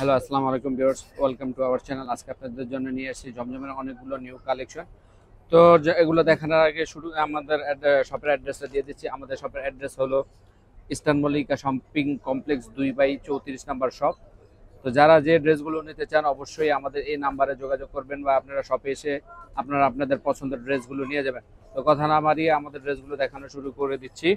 Hello, আসসালামু আলাইকুম viewers, welcome to our channel. আজকে আপনাদের জন্য নিয়ে এসেছি জমজমের অনেকগুলো নিউ কালেকশন। তো এগুলো দেখানোর আগে শুরু আমাদের শপের অ্যাড্রেসটা দিয়ে দিচ্ছি। আমাদের শপের অ্যাড্রেস হলো eastern Mallika shopping complex 2/34 number shop. তো যারা যে ড্রেসগুলো নিতে চান অবশ্যই আমাদের এই নাম্বারে যোগাযোগ করবেন বা আপনারা শপে এসে আপনারা আপনাদের পছন্দের ড্রেসগুলো নিয়ে যাবেন। তো কথা না বাড়িয়ে আমাদের ড্রেসগুলো দেখানো শুরু করে দিচ্ছি।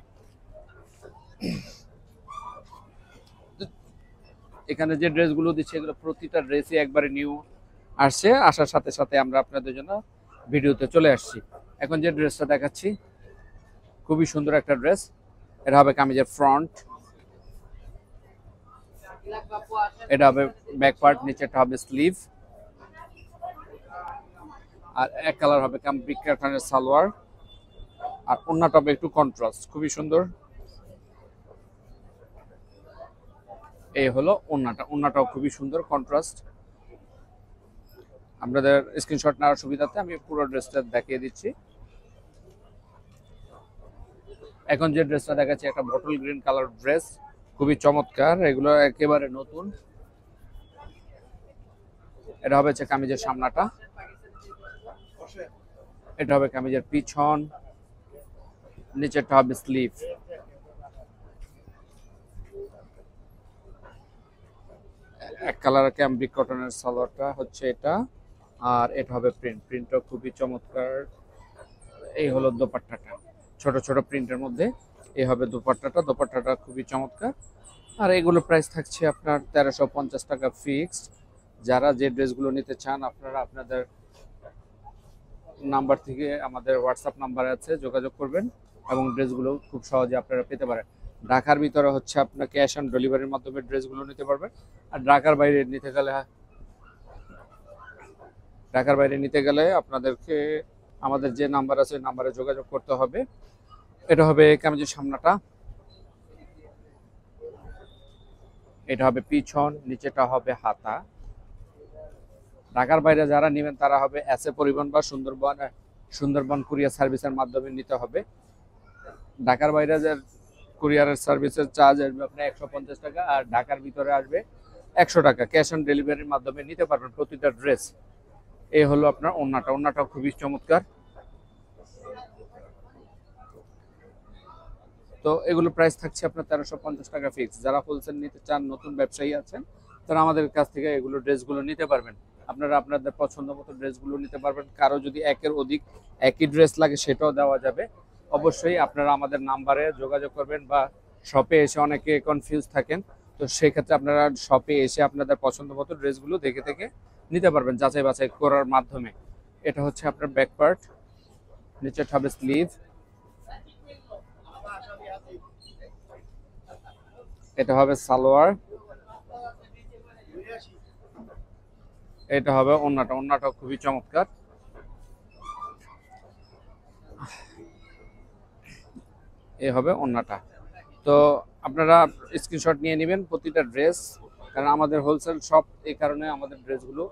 এখানে যে ড্রেসগুলো দিচ্ছে এগুলো প্রতিটা ড্রেসই একবারে নিউ আসছে। আসার সাথে সাথে আমরা আপনাদের জন্য ভিডিওতে চলে আসছি। এখন যে ড্রেসটা দেখাচ্ছি খুবই সুন্দর একটা ড্রেস। এটা হবে কামিজের ফ্রন্ট, এটা হবে ব্যাক পার্ট, নিচেটা হবে স্লিভ, আর এক কালার হবে কামব্রিক কাটানের সালোয়ার, আর ওন্নাটা হবে একটু কন্ট্রাস্ট, খুবই সুন্দর। এই হলো ওন্নাটাও খুবই সুন্দর কন্ট্রাস্ট। আপনাদের স্ক্রিনশট নেওয়ার সুবিধাতে আমি পুরো ড্রেসটা দেখিয়ে দিচ্ছি। এখন যে ড্রেসটা দেখাচ্ছি একটা বটল গ্রিন কালার ড্রেস, খুবই চমৎকার, এগুলো একেবারে নতুন। এটা হবে কামিজের সামনাটা, এটা হবে কামিজের পিছন, নিচেরটা হবে স্লিভ। এক কালার ক্যামব্রিক কটনের সালোয়ারটা হচ্ছে এটা, আর এটা হবে প্রিন্টটা খুবই চমৎকার। এই হলো দোপাট্টাটা, ছোট ছোট প্রিন্টের মধ্যে এই হবে দোপাট্টাটা খুবই চমৎকার। আর এগুলো প্রাইস থাকছে আপনার 1350 টাকা ফিক্সড। যারা যে ড্রেসগুলো নিতে চান আপনারা আপনাদের নাম্বার থেকে, আমাদের হোয়াটসঅ্যাপ নাম্বার আছে, যোগাযোগ করবেন এবং ড্রেসগুলো খুব সহজে আপনারা পেতে পারেন। ঢাকার ভিতরে হচ্ছে আপনার ক্যাশ অন ডেলিভারির মাধ্যমে ড্রেসগুলো নিতে পারবেন। আর ঢাকার বাইরে নিতে গেলে আপনাদেরকে আমাদের যে নাম্বার আছে নাম্বারে যোগাযোগ করতে হবে। এটা হবে কামিজের সামনাটা, এটা হবে পিছন, নিচেটা হবে হাতা। ঢাকার বাইরে যারা নেবেন তারা হবে এসএ পরিবহন বা সুন্দরবন কুরিয়ার সার্ভিসের মাধ্যমে নিতে হবে। ঢাকার বাইরে যে কুরিয়ারের সার্ভিসের চার্জ আসবে আপনার 150 টাকা, আর ঢাকার ভিতরে আসবে 100 টাকা। ক্যাশ অন ডেলিভারির মাধ্যমে নিতে পারবেন প্রতিটা ড্রেস। এই হলো আপনার ওন্নাটাও খুবই চমৎকার। তো এগুলো প্রাইস থাকছে আপনার 1350 টাকা ফিক্স। যারা হোলসেল নিতে চান, নতুন ব্যবসায়ী আছেন, তারা আমাদের কাছ থেকে এগুলো ড্রেসগুলো নিতে পারবেন। আপনারা আপনাদের পছন্দ মতো ড্রেসগুলো নিতে পারবেন। কারো যদি একের অধিক একই ড্রেস লাগে সেটাও দেওয়া যাবে। অবশ্যই আপনারা আমাদের নাম্বারে যোগাযোগ করবেন বা শপে এসে অনেকে কনফিউজ থাকেন, তো সেক্ষেত্রে আপনারা শপে এসে আপনাদের পছন্দ মতো ড্রেসগুলো দেখে দেখে নিতে পারবেন যাচাই বাছাই করার মাধ্যমে। এটা হচ্ছে আপনার ব্যাক পার্ট, নিচের হবে স্লিভ, এটা হবে সালোয়ার, এটা হবে ওন্নাটাও খুবই চমৎকার। এই হবে ওন্নাটা। তো আপনারা স্ক্রিনশট নিয়ে নেবেন প্রতিটা ড্রেস, কারণ আমাদের হোলসেল শপ, এই কারণে আমাদের ড্রেসগুলো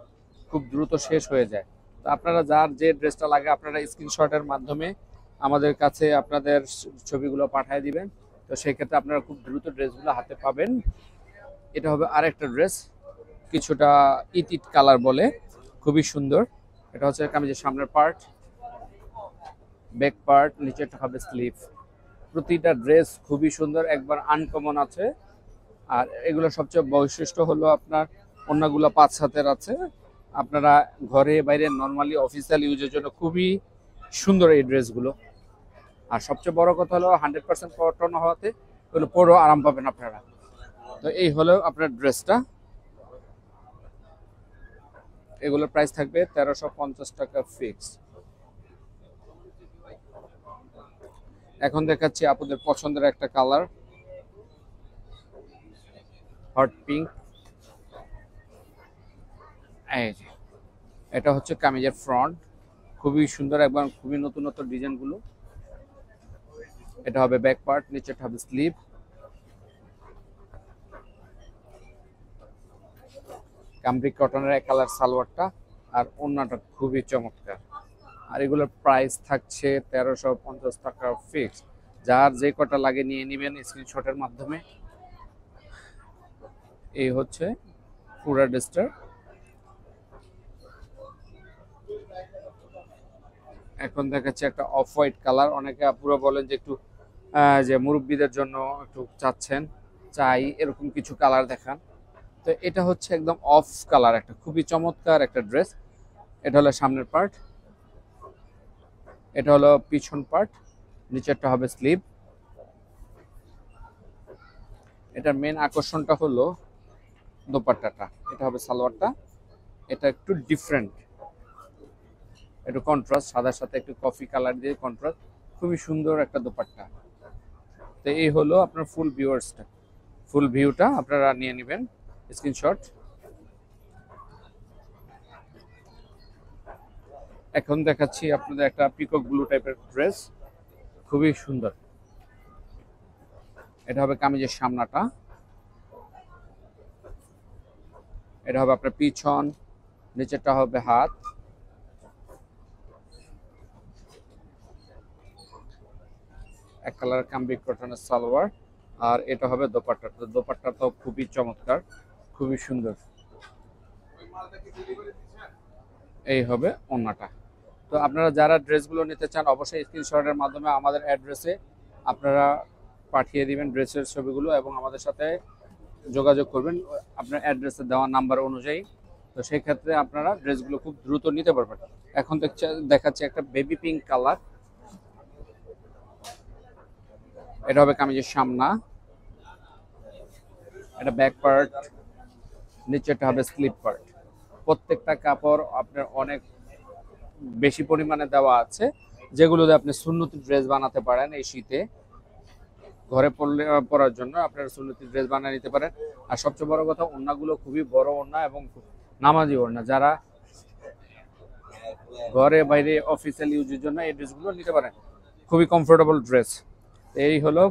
খুব দ্রুত শেষ হয়ে যায়। তো আপনারা যার যে ড্রেসটা লাগে আপনারা স্ক্রিনশটের মাধ্যমে আমাদের কাছে আপনাদের ছবিগুলো পাঠিয়ে দিবেন। তো সেই ক্ষেত্রে আপনারা খুব দ্রুত ড্রেসগুলো হাতে পাবেন। এটা হবে আরেকটা ড্রেস, কিছুটা ইট কালার বলে, খুবই সুন্দর। এটা হচ্ছে কামিজের সামনের পার্ট, ব্যাক পার্ট, নিচেরটা হবে স্লিভ। প্রতিটা ড্রেস খুবই সুন্দর, একবার আনকমন আছে। আর এগুলো সবচেয়ে বৈশিষ্ট্য হলো আপনার অন্যগুলো 5 হাতের আছে। আপনারা ঘরে বাইরে নর্মালি অফিসিয়াল ইউজের জন্য খুবই সুন্দর এই ড্রেসগুলো। আর সবচেয়ে বড় কথা হলো 100% কটন হওয়াতে এগুলো পরেও আরাম পাবেন আপনারা। তো এই হলো আপনার ড্রেসটা। এগুলোর প্রাইস থাকবে 1350 টাকা ফিক্স। এখন দেখাচ্ছি আপনাদের পছন্দের একটা কালার, হট পিঙ্ক। এই যে এটা হচ্ছে কামিজের ফ্রন্ট, খুবই সুন্দর, একবার খুবই নতুন ডিজাইনগুলো। এটা হবে ব্যাক পার্ট, নিচেটা হবে স্লিভ। কামব্রিক কটনের এক কালার সালোয়ারটা, আর ওন্নাটা খুবই চমৎকার। আর এগুলোর প্রাইস থাকছে 1350 টাকা ফিক্স। যার যে কটা লাগে নিয়ে নেবেন স্ক্রিনশটের মাধ্যমে। এই হচ্ছে পুরা ড্রেসটার। এখন দেখাচ্ছি একটা অফ হোয়াইট কালার। অনেকে পুরো বলেন যে একটু যে মুরব্বীদের জন্য একটু চাচ্ছেন, চাই এরকম কিছু কালার দেখান। তো এটা হচ্ছে একদম অফ কালার, একটা খুবই চমৎকার একটা ড্রেস। এটা হলো সামনের পার্ট, এটা হলো পিছন পার্ট, নিচেরটা হবে স্লিভ। এটার মেন আকর্ষণটা হলো দোপাট্টাটা, এটা হবে সালোয়ারটা। এটা একটু ডিফারেন্ট, একটু কন্ট্রাস্ট, সাদার সাথে একটু কফি কালার দিয়ে কন্ট্রাস্ট, খুবই সুন্দর একটা দোপাট্টা। তো এই হলো আপনার ফুল ভিউটা আপনারা নিয়ে নেবেন স্ক্রিনশট। এখন দেখাচ্ছি আপনাদের একটা পিকক ব্লু টাইপের ড্রেস, খুবই সুন্দর। এটা হবে কামিজের সামনাটা, এটা হবে আপনার পিছন, নিচেরটা হবে হাত। এক কালার কামবিক কটনের সালোয়ার, আর এটা হবে দোপাট্টা। তো দোপাট্টাটাও খুবই চমৎকার, খুবই সুন্দর। এই হবে ওড়নাটা। তো আপনারা যারা ড্রেসগুলো নিতে চান অবশ্যই স্ক্রিনশটের মাধ্যমে আমাদের অ্যাড্রেসে আপনারা পাঠিয়ে দিবেন ড্রেসের ছবিগুলো এবং আমাদের সাথে যোগাযোগ করবেন আপনার অ্যাড্রেসে দেওয়া নাম্বার অনুযায়ী। তো সেই ক্ষেত্রে আপনারা ড্রেসগুলো খুব দ্রুত নিতে পারবেন। এখন দেখাচ্ছি একটা বেবি পিঙ্ক কালার। এটা হবে কামিজের সামনা, এটা ব্যাক পার্ট, নিচেটা হবে স্লিপ পার্ট। প্রত্যেকটা কাপড় আপনার অনেক বেশি পরিমাণে দেওয়া আছে, যেগুলোতে আপনি সুন্নতি ড্রেস বানাতে পারেন। এই শীতে ঘরে পরার জন্য আপনারা সুন্নতি ড্রেস বানিয়ে নিতে পারেন। আর সবচেয়ে বড় কথা, ওড়নাগুলো খুবই বড় ওড়না এবং নামাজি ওড়না। যারা ঘরে বাইরে অফিসিয়াল ইউজের জন্য এই ড্রেসগুলো নিতে পারেন, খুবই কমফোর্টেবল ড্রেস। এই হলো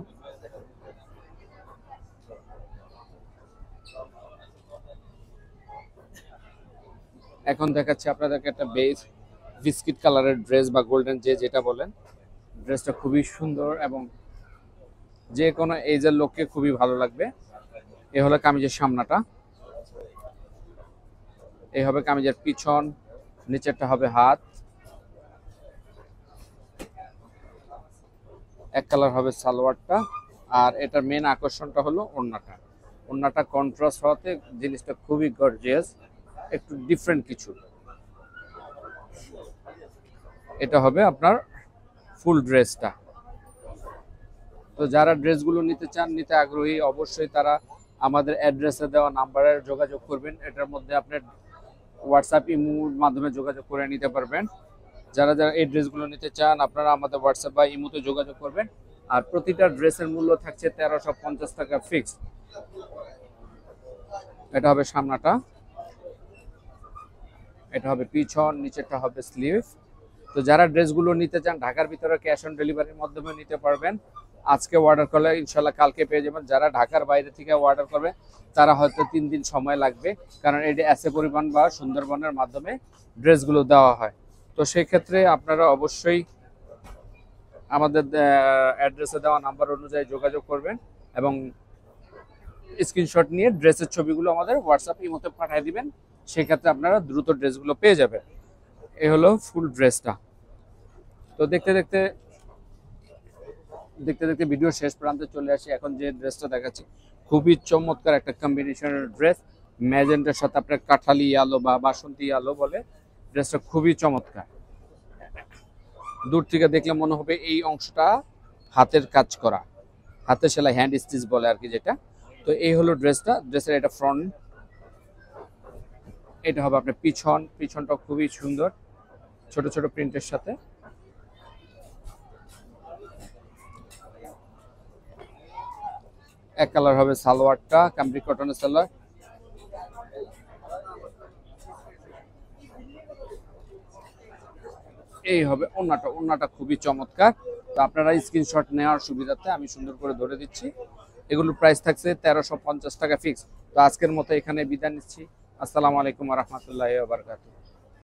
এখন দেখাচ্ছি আপনাদেরকে একটা বেজ বিস্কিট কালারের ড্রেস বা গোল্ডেন যে যেটা বলেন। ড্রেসটা খুবই সুন্দর এবং যে কোনো এজের লোককে খুবই ভালো লাগবে। এ হলো কামিজের সামনাটা, এই হবে কামিজের পিছন, নিচেরটা হবে হাত। এক কালার হবে সালোয়ারটা, আর এটার মেন আকর্ষণটা হলো ওড়নাটা। ওড়নাটা কন্ট্রাস্ট হওয়াতে জিনিসটা খুবই গর্জিয়াস, একটু ডিফারেন্ট কিছু। এটা হবে আপনার ফুল ড্রেসটা। তো যারা ড্রেসগুলো নিতে চান, নিতে আগ্রহী, অবশ্যই তারা আমাদের অ্যাড্রেসে দেওয়া নাম্বারে যোগাযোগ করবেন। এটার মধ্যে আপনার হোয়াটসঅ্যাপ ইমোর মাধ্যমে যোগাযোগ করে নিতে পারবেন। যারা যারা এই ড্রেসগুলো নিতে চান আপনারা আমাদের হোয়াটসঅ্যাপ বা ইমোতে যোগাযোগ করবেন। আর প্রতিটা ড্রেসের মূল্য থাকছে 1350 টাকা ফিক্স। এটা হবে সামনাটা, এটা হবে পিছন, নিচেরটা হবে স্লিভ। তো যারা ড্রেসগুলো নিতে চান ঢাকার ভিতরে ক্যাশ অন ডেলিভারির মাধ্যমে নিতে পারবেন। আজকে অর্ডার করলে ইনশাল্লাহ কালকে পেয়ে যাবেন। যারা ঢাকার বাইরে থেকে অর্ডার করবে তারা হয়তো 3 দিন সময় লাগবে, কারণ এটি এসএ পরিবহন বা সুন্দরবনের মাধ্যমে ড্রেসগুলো দেওয়া হয়। তো সেই ক্ষেত্রে আপনারা অবশ্যই আমাদের অ্যাড্রেসে দেওয়া নাম্বার অনুযায়ী যোগাযোগ করবেন এবং স্ক্রিনশট নিয়ে ড্রেসের ছবিগুলো আমাদের হোয়াটসঅ্যাপ ইমোতে পাঠিয়ে দিবেন। সেক্ষেত্রে আপনারা দ্রুত ড্রেসগুলো পেয়ে যাবেন। এই হলো ফুল ড্রেসটা। তো দেখতে দেখতে ভিডিও শেষ প্রান্তে চলে আসি। এখন যে ড্রেসটা দেখাচ্ছি খুবই চমৎকার একটা কম্বিনেশনের ড্রেস, ম্যাজেন্টার সাথে আপনার কাঠালি আলো বা বাসন্তী আলো বলে। ড্রেসটা খুবই চমৎকার। দূর থেকে দেখলে মনে হবে এই অংশটা হাতের কাজ করা, হাতের সেলাই, হ্যান্ড স্টিচ বলে আর কি যেটা। তো এই হলো ড্রেসটা। ড্রেসের এটা ফ্রন্ট, এটা হবে আপনার পিছন। পিছনটা খুবই সুন্দর, ছোট ছোট প্রিন্টের সাথে। এক কালার হবে সালোয়ারটা, কামব্রিক কটনের সালোয়ার। এই হবে ওড়নাটা। ওড়নাটা খুবই চমৎকার। তো আপনারা স্ক্রিনশট নেওয়ার সুবিধার্থে আমি সুন্দর করে ধরে দিচ্ছি। এগুলোর প্রাইস থাকছে 1350 টাকা ফিক্স। তো আজকের মতো এখানে বিদায় নিচ্ছি। আসসালামু আলাইকুম ওয়া রাহমাতুল্লাহি ওয়া বারাকাতুহু।